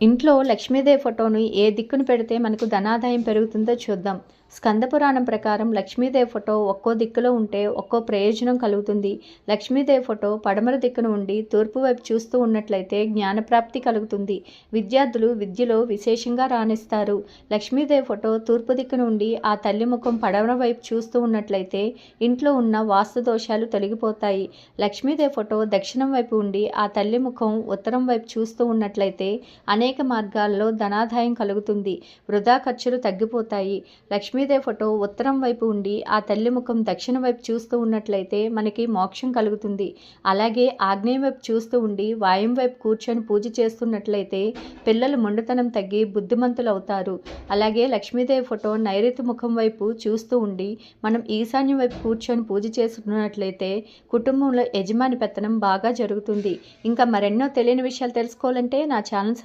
ఇంట్లో లక్ష్మీదేవి ఫోటోను ఏ దిక్కున పెడితే మనకు ధనాదాయం పెరుగుతుందో చూద్దాం. స్కంద పురాణం ప్రకారం లక్ష్మీదేవి ఫోటో ఒక్కో దిక్కులో ఉంటే ఒక్కో ప్రయోజనం కలుగుతుంది. లక్ష్మీదేవి ఫోటో పడమర దిక్కున ఉండి తూర్పు వైపు చూస్తూ ఉన్నట్లయితే జ్ఞానప్రాప్తి కలుగుతుంది. విద్యార్థులు విద్యలో విశేషంగా రాణిస్తారు. లక్ష్మీదేవి ఫోటో తూర్పు దిక్కున ఉండి ఆ తల్లి ముఖం పడమర వైపు చూస్తూ ఉన్నట్లయితే ఇంట్లో ఉన్న వాస్తు దోషాలు తొలగిపోతాయి. లక్ష్మీదేవి ఫోటో దక్షిణం వైపు ఉండి ఆ తల్లి ముఖం ఉత్తరం వైపు చూస్తూ ఉన్నట్లయితే అనేక మార్గాల్లో ధనాదాయం కలుగుతుంది. వృధా ఖర్చులు తగ్గిపోతాయి. లక్ష్మీదేవి ఫోటో ఉత్తరం వైపు ఉండి ఆ తల్లి ముఖం దక్షిణ వైపు చూస్తూ ఉన్నట్లయితే మనకి మోక్షం కలుగుతుంది. అలాగే ఆగ్నేయం వైపు చూస్తూ ఉండి వాయుం వైపు కూర్చొని పూజ చేస్తున్నట్లయితే పిల్లలు మొండితనం తగ్గి బుద్ధిమంతులు అవుతారు. అలాగే లక్ష్మీదేవి ఫోటో నైరుతి ముఖం వైపు చూస్తూ ఉండి మనం ఈశాన్యం వైపు కూర్చొని పూజ చేసుకున్నట్లయితే కుటుంబంలో యజమాని పెత్తనం బాగా జరుగుతుంది. ఇంకా మరెన్నో తెలియని విషయాలు తెలుసుకోవాలంటే నా ఛానల్